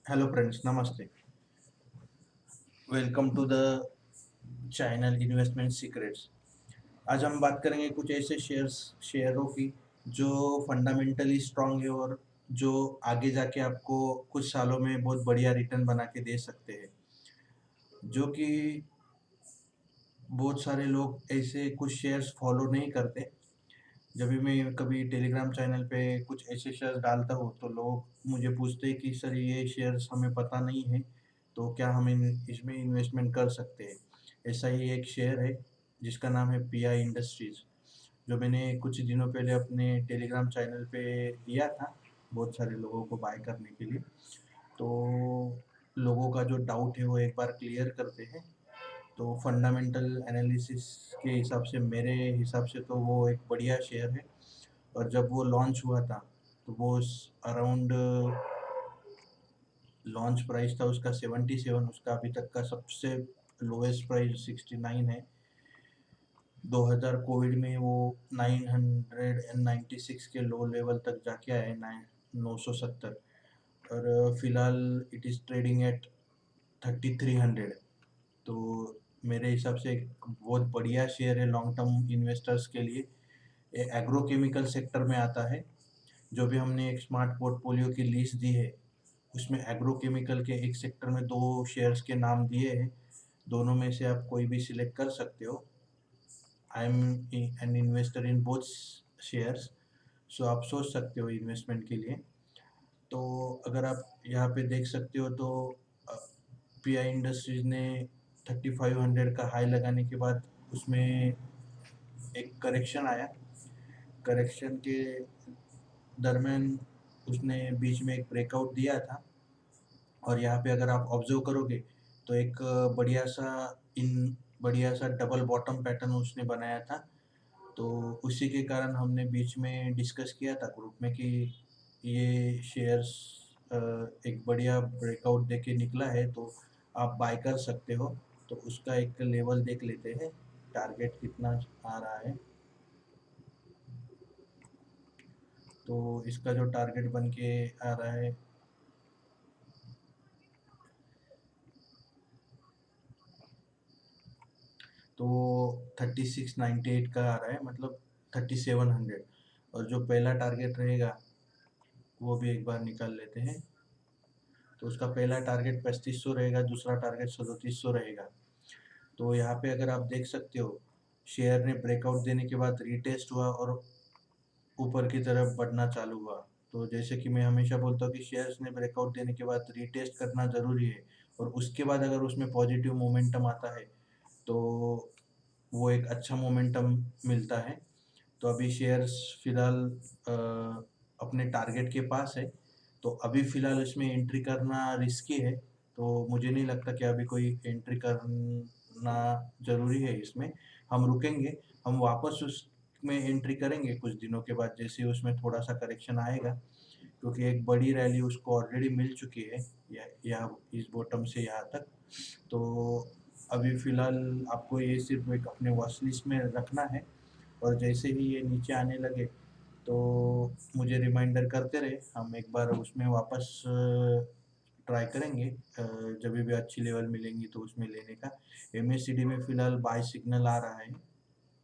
Hello friends, नमस्ते। Welcome to the channel investment secrets. आज हम बात करेंगे कुछ ऐसे शेयरों की जो फंडामेंटली स्ट्रांग है और जो आगे जाके आपको कुछ सालों में बहुत बढ़िया रिटर्न बना के दे सकते हैं। जो कि बहुत सारे लोग ऐसे कुछ शेयर्स फॉलो नहीं करते। जब भी मैं कभी टेलीग्राम चैनल पे कुछ ऐसे शेयर्स डालता हूँ तो लोग मुझे पूछते हैं कि सर ये शेयर्स हमें पता नहीं है, तो क्या हम इसमें इन्वेस्टमेंट कर सकते हैं। ऐसा ही एक शेयर है जिसका नाम है पीआई इंडस्ट्रीज, जो मैंने कुछ दिनों पहले अपने टेलीग्राम चैनल पे दिया था बहुत सारे लोगों को बाय करने के लिए। तो लोगों का जो डाउट है वो एक बार क्लियर करते हैं। तो फंडामेंटल एनालिसिस के हिसाब से, मेरे हिसाब से तो वो एक बढ़िया शेयर है। और जब वो लॉन्च हुआ था तो वो अराउंड लॉन्च प्राइस था उसका 77, उसका अभी तक का सबसे लोएस्ट प्राइस 69 है। 2000 कोविड में वो 996 के लो लेवल तक जाके आए, 970। और फिलहाल इट इज़ ट्रेडिंग एट 3300। तो मेरे हिसाब से एक बहुत बढ़िया शेयर है लॉन्ग टर्म इन्वेस्टर्स के लिए। ये एग्रोकेमिकल सेक्टर में आता है। जो भी हमने एक स्मार्ट पोर्टफोलियो की लिस्ट दी है उसमें एग्रोकेमिकल के एक सेक्टर में दो शेयर्स के नाम दिए हैं। दोनों में से आप कोई भी सिलेक्ट कर सकते हो। I am an investor in both shares, so आप सोच सकते हो इन्वेस्टमेंट के लिए। तो अगर आप यहाँ पे देख सकते हो तो पीआई इंडस्ट्रीज ने 3500 का हाई लगाने के बाद उसमें एक करेक्शन आया। करेक्शन के दरमियान उसने बीच में एक ब्रेकआउट दिया था। और यहाँ पे अगर आप ऑब्जर्व करोगे तो एक बढ़िया सा डबल बॉटम पैटर्न उसने बनाया था। तो उसी के कारण हमने बीच में डिस्कस किया था ग्रुप में कि ये शेयर्स एक बढ़िया ब्रेकआउट देके निकला है तो आप बाय कर सकते हो। तो उसका एक लेवल देख लेते हैं, टारगेट कितना आ रहा है। तो इसका जो टारगेट बन के आ रहा है तो 3698 का आ रहा है, मतलब 3700। और जो पहला टारगेट रहेगा वो भी एक बार निकाल लेते हैं। तो उसका पहला टारगेट 3500 रहेगा, दूसरा टारगेट 3700 रहेगा। तो यहाँ पे अगर आप देख सकते हो, शेयर ने ब्रेकआउट देने के बाद रीटेस्ट हुआ और ऊपर की तरफ बढ़ना चालू हुआ। तो जैसे कि मैं हमेशा बोलता हूँ कि शेयर्स ने ब्रेकआउट देने के बाद रीटेस्ट करना ज़रूरी है। और उसके बाद अगर उसमें पॉजिटिव मोमेंटम आता है तो वो एक अच्छा मोमेंटम मिलता है। तो अभी शेयर्स फिलहाल अपने टारगेट के पास है। तो अभी फिलहाल इसमें एंट्री करना रिस्की है। तो मुझे नहीं लगता कि अभी कोई एंट्री करना ज़रूरी है इसमें। हम रुकेंगे, हम वापस उसमें एंट्री करेंगे कुछ दिनों के बाद जैसे ही उसमें थोड़ा सा करेक्शन आएगा। क्योंकि एक बड़ी रैली उसको ऑलरेडी मिल चुकी है या इस बॉटम से यहाँ तक। तो अभी फ़िलहाल आपको ये सिर्फ़ एक अपने वॉच लिस्ट में रखना है। और जैसे ही ये नीचे आने लगे तो मुझे रिमाइंडर करते रहे, हम एक बार उसमें वापस ट्राई करेंगे। जब भी अच्छी लेवल मिलेंगी तो उसमें लेने का। एमएससीडी में फ़िलहाल बाय सिग्नल आ रहा है।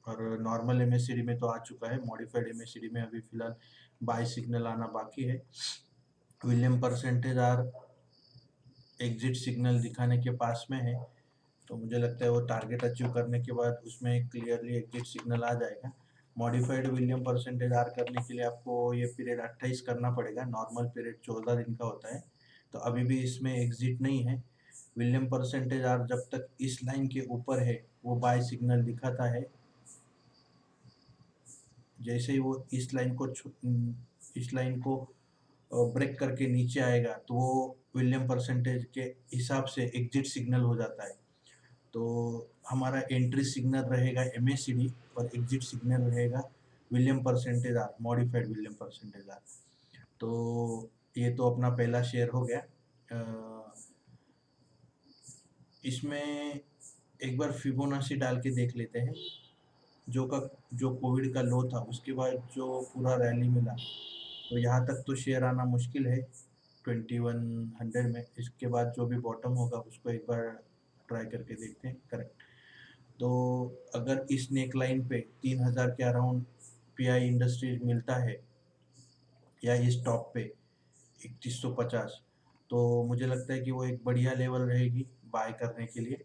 और नॉर्मल एमएससीडी में तो आ चुका है, मॉडिफाइड एमएससीडी में अभी फ़िलहाल बाय सिग्नल आना बाकी है। William percentage R exit signal दिखाने के पास में है। तो मुझे लगता है वो टारगेट अचीव करने के बाद उसमें क्लियरली एग्जिट सिग्नल आ जाएगा। मॉडिफाइड विलियम परसेंटेज आर करने के लिए आपको ये पीरियड 28 करना पड़ेगा, नॉर्मल पीरियड 14 दिन का होता है। तो अभी भी इसमें एग्जिट नहीं है। विलियम परसेंटेज आर जब तक इस लाइन के ऊपर है वो बाय सिग्नल दिखाता है। जैसे ही वो इस लाइन को ब्रेक करके नीचे आएगा तो वो विलियम परसेंटेज के हिसाब से एग्जिट सिग्नल हो जाता है। तो हमारा एंट्री सिग्नल रहेगा एमएससीडी और एग्जिट सिग्नल रहेगा William percentage R, modified William percentage R. तो ये तो अपना पहला शेयर हो गया। इसमें एक बार फिबोनाची डाल के देख लेते हैं। जो का जो कोविड का लो था उसके बाद जो पूरा रैली मिला, तो यहाँ तक तो शेयर आना मुश्किल है। 2100 में। इसके बाद जो भी बॉटम होगा उसको एक बार ट्राई करके देखते हैं। करेक्ट। तो अगर इस नेक लाइन पे 3000 के अराउंड पीआई इंडस्ट्रीज मिलता है या इस टॉप पे 3150, तो मुझे लगता है कि वो एक बढ़िया लेवल रहेगी बाय करने के लिए।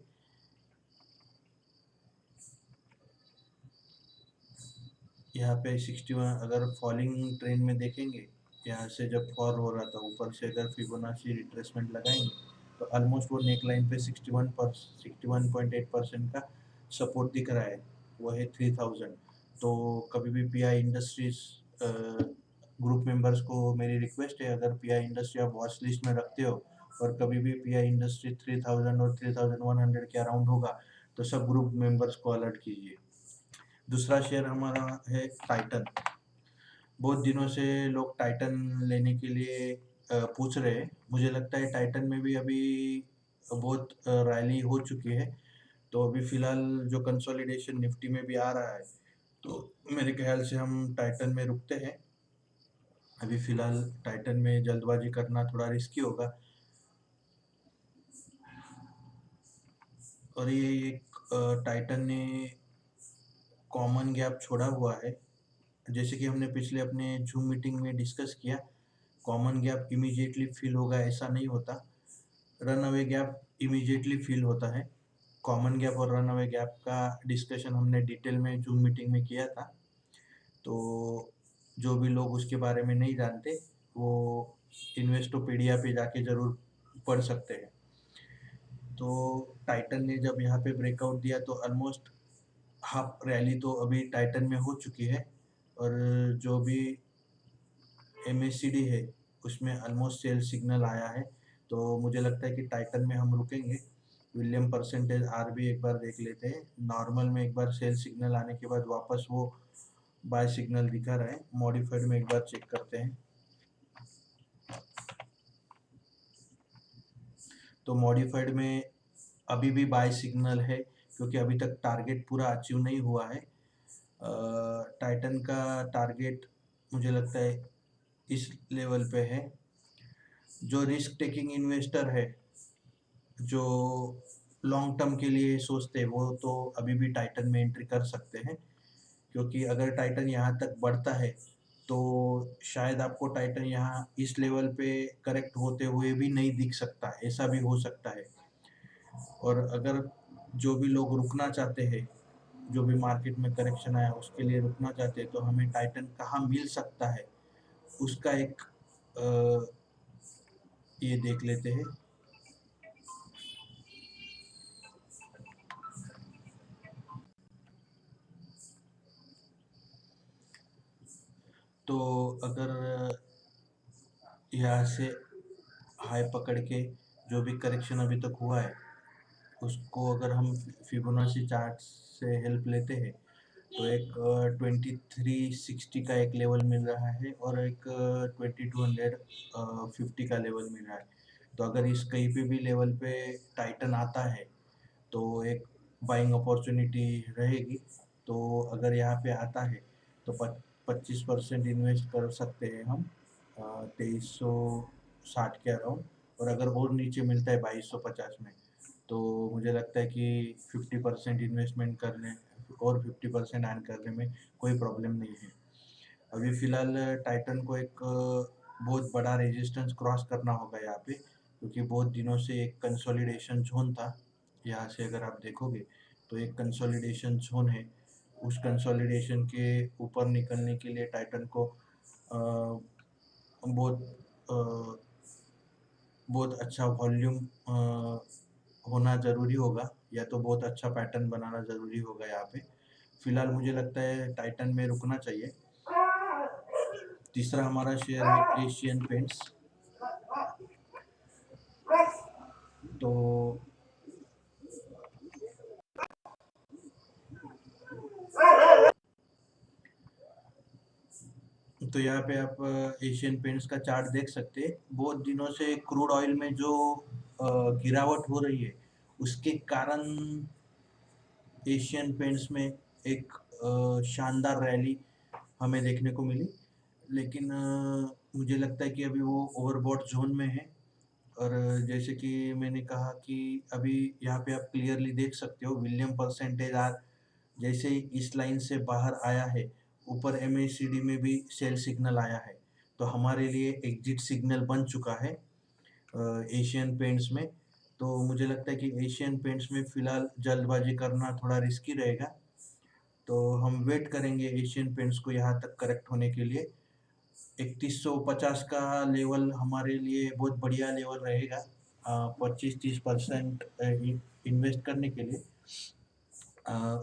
यहाँ पे 61 अगर फॉलिंग ट्रेंड में देखेंगे, यहाँ से जब फॉल हो रहा था ऊपर से अगर फिबोनाची रिट्रेसमेंट लगाएंगे तो ऑलमोस्ट वो नेक लाइन पे 61.8% का सपोर्ट दिख रहा है, वो है 3000। तो कभी भी पीआई इंडस्ट्रीज ग्रुप मेंबर्स को मेरी रिक्वेस्ट है, अगर पीआई इंडस्ट्री आप वॉच लिस्ट में रखते हो और कभी भी पीआई इंडस्ट्री 3000 और 3100 के अराउंड होगा तो सब ग्रुप मेंबर्स को अलर्ट कीजिए। दूसरा शेयर हमारा है टाइटन। बहुत दिनों से लोग टाइटन लेने के लिए पूछ रहे हैं। मुझे लगता है टाइटन में भी अभी बहुत रैली हो चुकी है, तो अभी फिलहाल जो कंसोलिडेशन निफ्टी में भी आ रहा है, तो मेरे ख्याल से हम टाइटन में रुकते हैं। अभी फिलहाल टाइटन में जल्दबाजी करना थोड़ा रिस्की होगा। और ये एक टाइटन ने कॉमन गैप छोड़ा हुआ है, जैसे कि हमने पिछले अपने जूम मीटिंग में डिस्कस किया। कॉमन गैप इमीडिएटली फिल होगा ऐसा नहीं होता, run away gap immediately fill होता है। कॉमन गैप और रन अवे गैप का डिस्कशन हमने डिटेल में जूम मीटिंग में किया था, तो जो भी लोग उसके बारे में नहीं जानते वो इन्वेस्टोपीडिया पे जाके ज़रूर पढ़ सकते हैं। तो टाइटन ने जब यहाँ पे ब्रेकआउट दिया तो ऑलमोस्ट हाफ रैली तो अभी टाइटन में हो चुकी है, और जो भी एमएससीडी है उसमें ऑलमोस्ट सेल सिग्नल आया है। तो मुझे लगता है कि टाइटन में हम रुकेंगे। विलियम परसेंटेज आर भी एक बार देख लेते हैं। नॉर्मल में एक बार सेल सिग्नल आने के बाद वापस वो बाय सिग्नल दिखा रहा है। मॉडिफाइड में एक बार चेक करते हैं। तो मॉडिफाइड में अभी भी बाय सिग्नल है, क्योंकि अभी तक टारगेट पूरा अचीव नहीं हुआ है। टाइटन का टारगेट मुझे लगता है इस लेवल पे है। जो रिस्क टेकिंग इन्वेस्टर है, जो लॉन्ग टर्म के लिए सोचते हैं, वो तो अभी भी टाइटन में एंट्री कर सकते हैं, क्योंकि अगर टाइटन यहाँ तक बढ़ता है तो शायद आपको टाइटन यहाँ इस लेवल पे करेक्ट होते हुए भी नहीं दिख सकता, ऐसा भी हो सकता है। और अगर जो भी लोग रुकना चाहते हैं, जो भी मार्केट में करेक्शन आया उसके लिए रुकना चाहते हैं, तो हमें टाइटन कहाँ मिल सकता है उसका एक ये देख लेते हैं। तो अगर यहाँ से हाई पकड़ के जो भी करेक्शन अभी तक हुआ है उसको अगर हम फिबोनाची चार्ट से हेल्प लेते हैं तो एक 2360 का एक लेवल मिल रहा है और एक 2250 का लेवल मिल रहा है। तो अगर इस कहीं पे भी लेवल पे टाइटन आता है तो एक बाइंग अपॉर्चुनिटी रहेगी। तो अगर यहाँ पे आता है तो 25% इन्वेस्ट कर सकते हैं हम 2360 के अराउंड। और अगर और नीचे मिलता है 2250 में, तो मुझे लगता है कि 50% इन्वेस्टमेंट करने और 50% अर्न करने में कोई प्रॉब्लम नहीं है। अभी फ़िलहाल टाइटन को एक बहुत बड़ा रेजिस्टेंस क्रॉस करना होगा यहाँ पे, क्योंकि बहुत दिनों से एक कंसोलिडेशन जोन था। यहाँ से अगर आप देखोगे तो एक कंसोलिडेशन जोन है, उस कंसोलिडेशन के ऊपर निकलने के लिए टाइटन को बहुत बहुत अच्छा वॉल्यूम होना ज़रूरी होगा, या तो बहुत अच्छा पैटर्न बनाना ज़रूरी होगा यहाँ पे। फिलहाल मुझे लगता है टाइटन में रुकना चाहिए। तीसरा हमारा शेयर है एशियन पेंट्स। तो तो यहाँ पे आप एशियन पेंट्स का चार्ट देख सकते हैं। बहुत दिनों से क्रूड ऑयल में जो गिरावट हो रही है उसके कारण एशियन पेंट्स में एक शानदार रैली हमें देखने को मिली। लेकिन मुझे लगता है कि अभी वो ओवरबॉट ज़ोन में है। और जैसे कि मैंने कहा कि अभी यहाँ पे आप क्लियरली देख सकते हो विलियम परसेंटेज आज जैसे ही इस लाइन से बाहर आया है, ऊपर एमएसीडी में भी सेल सिग्नल आया है। तो हमारे लिए एग्जिट सिग्नल बन चुका है एशियन पेंट्स में। तो मुझे लगता है कि एशियन पेंट्स में फ़िलहाल जल्दबाज़ी करना थोड़ा रिस्की रहेगा। तो हम वेट करेंगे एशियन पेंट्स को यहाँ तक करेक्ट होने के लिए। 3150 का लेवल हमारे लिए बहुत बढ़िया लेवल रहेगा 25-30% इन्वेस्ट करने के लिए।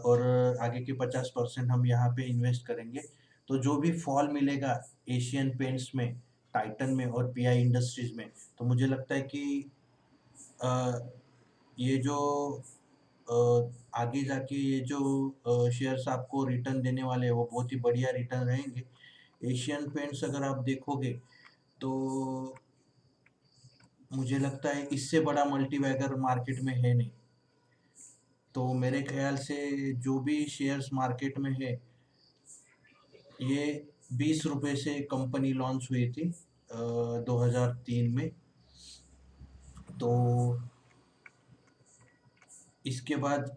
और आगे के 50% हम यहाँ पे इन्वेस्ट करेंगे। तो जो भी फॉल मिलेगा एशियन पेंट्स में, टाइटन में और पीआई इंडस्ट्रीज में, तो मुझे लगता है कि अ, ये जो आगे जाके ये जो शेयर्स आपको रिटर्न देने वाले हैं वो बहुत ही बढ़िया रिटर्न रहेंगे। एशियन पेंट्स अगर आप देखोगे तो मुझे लगता है इससे बड़ा मल्टीबैगर मार्केट में है नहीं। तो मेरे ख्याल से जो भी शेयर्स मार्केट में है, ये 20 रुपए से कंपनी लॉन्च हुई थी 2003 में। तो इसके बाद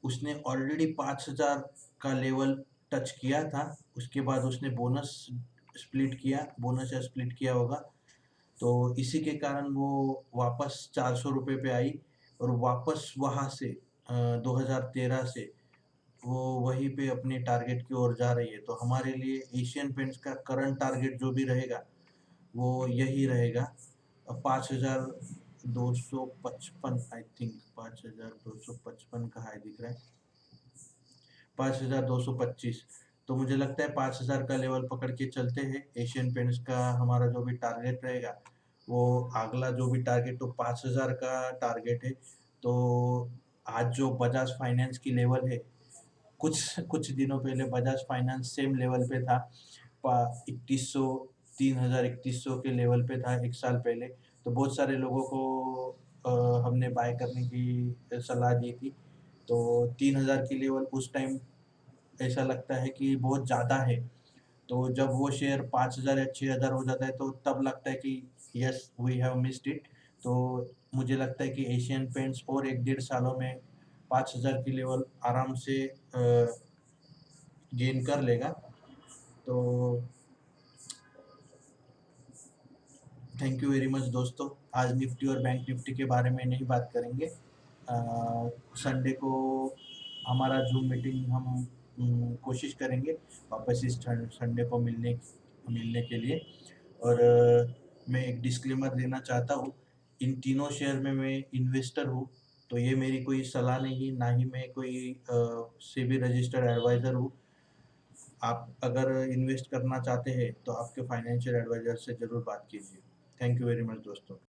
उसने ऑलरेडी 5000 का लेवल टच किया था। उसके बाद उसने बोनस या स्प्लिट किया होगा। तो इसी के कारण वो वापस 400 रुपये पे आई और वापस वहाँ से 2013 से वो वहीं पे अपने टारगेट की ओर जा रही है। तो हमारे लिए एशियन पेंट्स का करंट टारगेट जो भी रहेगा वो यही रहेगा 5255 आई थिंक 5255 का हाई दिख रहा है 5225। तो मुझे लगता है 5000 का लेवल पकड़ के चलते हैं। एशियन पेंट्स का हमारा जो भी टारगेट रहेगा वो अगला जो भी टारगेट तो 5000 का टारगेट है। तो आज जो बजाज फाइनेंस की लेवल है, कुछ कुछ दिनों पहले बजाज फाइनेंस सेम लेवल पे था 2100 3100 के लेवल पे था एक साल पहले। तो बहुत सारे लोगों को हमने बाय करने की सलाह दी थी। तो 3000 की लेवल उस टाइम ऐसा लगता है कि बहुत ज़्यादा है। तो जब वो शेयर 5000 या 6000 हो जाता है तो तब लगता है कि yes we have missed it. तो मुझे लगता है कि एशियन पेंट्स और 1-1.5 सालों में 5000 की लेवल आराम से गेन कर लेगा। तो थैंक यू वेरी मच दोस्तों। आज निफ्टी और बैंक निफ्टी के बारे में नहीं बात करेंगे। संडे को हमारा जूम मीटिंग हम कोशिश करेंगे वापस इस संडे को मिलने मिलने के लिए। और मैं एक डिस्क्लेमर देना चाहता हूँ, इन तीनों शेयर में मैं इन्वेस्टर हूँ। तो ये मेरी कोई सलाह नहीं, ना ही मैं कोई सेबी रजिस्टर्ड एडवाइज़र हूँ। आप अगर इन्वेस्ट करना चाहते हैं तो आपके फाइनेंशियल एडवाइज़र से ज़रूर बात कीजिए। थैंक यू वेरी मच दोस्तों।